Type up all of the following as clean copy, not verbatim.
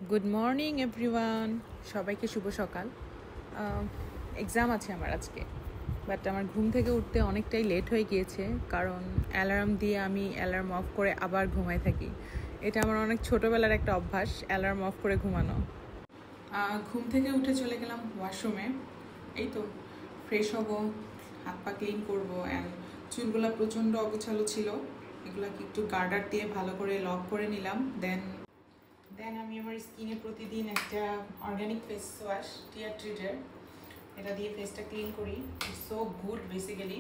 Good morning everyone, সবাইকে শুভ সকাল। Exam আছে আমার আজকে, বাট আমার ঘুম থেকে উঠতে অনেকটাই লেট হয়ে গিয়েছে, কারণ অ্যালার্ম দিয়ে আমি অ্যালার্ম অফ করে আবার ঘুমাই থাকি। এটা আমার অনেক ছোটোবেলার একটা অভ্যাস, অ্যালার্ম অফ করে ঘুমানো। ঘুম থেকে উঠে চলে গেলাম ওয়াশরুমে। এই তো ফ্রেশ হব, হাত পা ক্লিন করবো, অ্যান্ড চুলগুলো প্রচণ্ড অগোছালো ছিল, এগুলোকে একটু গার্ডার দিয়ে ভালো করে লক করে নিলাম। দেন আমি আমার স্কিনে প্রতিদিন একটা অর্গ্যানিক ফেস ওয়াশ টিয়ার ট্রিটের, এটা দিয়ে ফেসটা ক্লিন করি। It's so good basically.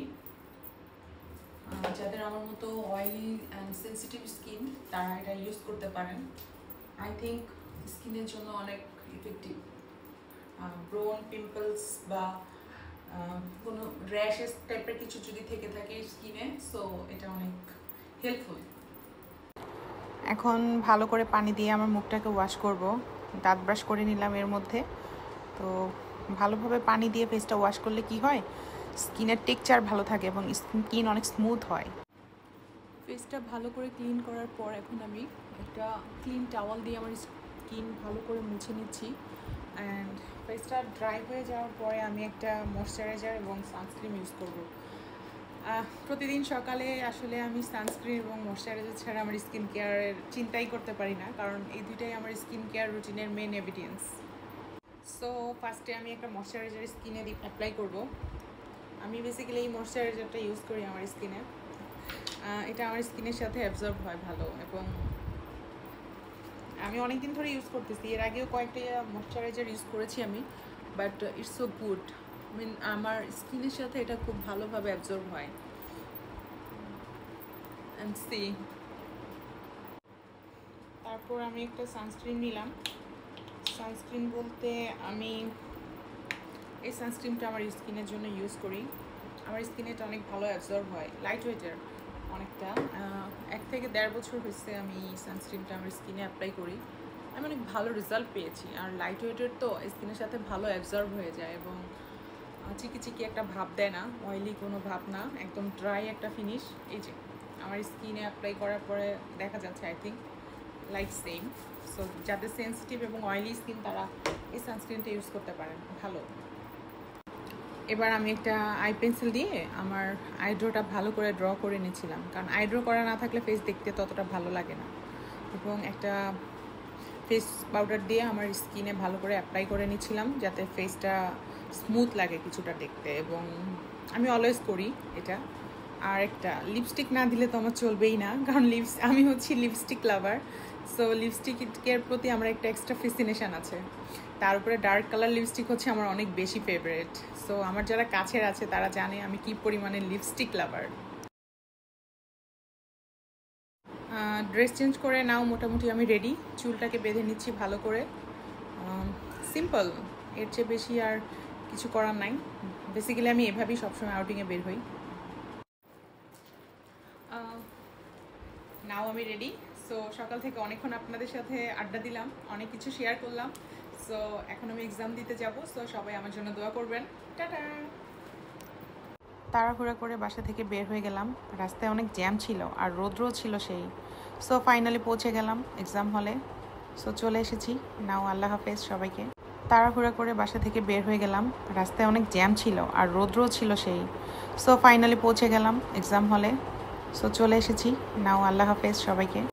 যাদের আমার মতো অয়েলি অ্যান্ড সেন্সিটিভ স্কিন, তারা এটা ইউজ করতে পারেন। আই থিঙ্ক স্কিনের জন্য অনেক ইফেক্টিভ। ব্রোন, পিম্পলস বা কোনো র্যাশেস টাইপের কিছু যদি থেকে থাকে স্কিনে, সো এটা অনেক হেল্পফুল। এখন ভালো করে পানি দিয়ে আমার মুখটাকে ওয়াশ করব। দাঁত ব্রাশ করে নিলাম এর মধ্যে। তো ভালোভাবে পানি দিয়ে ফেসটা ওয়াশ করলে কি হয়, স্কিনের টেক্সচার ভালো থাকে এবং স্কিন অনেক স্মুথ হয়। ফেসটা ভালো করে ক্লিন করার পর এখন আমি একটা ক্লিন টাওয়াল দিয়ে আমার স্কিন ভালো করে মুছে নিচ্ছি। অ্যান্ড ফেসটা ড্রাই হয়ে যাওয়ার পরে আমি একটা ময়শ্চারাইজার এবং সানস্ক্রিন ইউজ করব। প্রতিদিন সকালে আসলে আমি সানস্ক্রিন এবং ময়শ্চারাইজার ছাড়া আমার স্কিন কেয়ারের চিন্তাই করতে পারি না, কারণ এই দুইটাই আমার স্কিন কেয়ার রুটিনের মেন এভিডেন্স। সো ফার্স্টে আমি একটা ময়শ্চারাইজার স্কিনে অ্যাপ্লাই করব। আমি বেসিক্যালি এই ময়শ্চারাইজারটা ইউজ করি আমার স্কিনে। এটা আমার স্কিনের সাথে অ্যাবজর্ব হয় ভালো, এবং আমি অনেকদিন ধরে ইউজ করতেছি। এর আগেও কয়েকটা ময়শ্চারাইজার ইউজ করেছি আমি, বাট ইটস সো গুড। আমার স্কিনের সাথে এটা খুব ভালোভাবে অ্যাবজর্ব হয়। অ্যান্ড সি, তারপর আমি একটা সানস্ক্রিন নিলাম। সানস্ক্রিন বলতে আমি এই সানস্ক্রিনটা আমার স্কিনের জন্য ইউজ করি। আমার স্কিনে এটা অনেক ভালো অ্যাবজর্ব হয়, লাইট ওয়েটের অনেকটা। 1 থেকে 1.5 বছর হয়েছে আমি এই সানস্ক্রিনটা আমার স্কিনে অ্যাপ্লাই করি। আমি অনেক ভালো রেজাল্ট পেয়েছি। আর লাইট ওয়েটের তো স্কিনের সাথে ভালো অ্যাবজর্ব হয়ে যায় এবং চিকি চিকি একটা ভাব দেয় না, অয়েলি কোনো ভাব না, একদম ড্রাই একটা ফিনিশ। এই যে আমার স্কিনে অ্যাপ্লাই করার পরে দেখা যাচ্ছে, I think like same. So যাদের সেন্সিটিভ এবং অয়েলি স্কিন, তারা এই সানস্ক্রিনটা ইউজ করতে পারেন, ভালো। এবার আমি একটা আই পেন্সিল দিয়ে আমার আইড্রোটা ভালো করে ড্র করে নিয়েছিলাম, কারণ আইড্রো করা না থাকলে ফেস দেখতে ততটা ভালো লাগে না। এবং একটা ফেস পাউডার দিয়ে আমার স্কিনে ভালো করে অ্যাপ্লাই করে নিয়েছিলাম, যাতে ফেসটা স্মুথ লাগে কিছুটা দেখতে, এবং আমি অলওয়েজ করি এটা। আর একটা লিপস্টিক না দিলে তো আমার চলবেই না, কারণ আমি হচ্ছি লিপস্টিক লাভার। সো লিপস্টিকের প্রতি আমার একটা এক্সট্রা ফ্যাসিনেশন আছে। তার উপরে ডার্ক কালার লিপস্টিক হচ্ছে আমার অনেক বেশি ফেভারিট। সো আমার যারা কাছের আছে তারা জানে আমি কি পরিমাণে লিপস্টিক লাভার। ড্রেস চেঞ্জ করে নাও মোটামুটি আমি রেডি। চুলটাকে বেঁধে নিচ্ছি ভালো করে। সিম্পল, এর চেয়ে বেশি আর কিছু করার নাই। বেসিক্যালি আমি এভাবেই সবসময় আউটিংয়ে বের হই। নাও আমি রেডি। সো সকাল থেকে অনেকক্ষণ আপনাদের সাথে আড্ডা দিলাম, অনেক কিছু শেয়ার করলাম। সো এখন আমি এক্সাম দিতে যাব। সো সবাই আমার জন্য দোয়া করবেন। টাটা। তাড়াহুড়া করে বাসা থেকে বের হয়ে গেলাম। রাস্তায় অনেক জ্যাম ছিল আর রৌদ্রও ছিল সেই। সো ফাইনালি পৌঁছে গেলাম এক্সাম হলে। সো চলে এসেছি। নাও আল্লাহ হাফেজ সবাইকে। তাড়াহুড়া করে বাসা থেকে বের হয়ে গেলাম। রাস্তায় অনেক জ্যাম ছিল আর রৌদ্রও ছিল সেই। সো ফাইনালি পৌঁছে গেলাম এক্সাম হলে। সো চলে এসেছি। নাও আল্লাহ হাফেজ সবাইকে।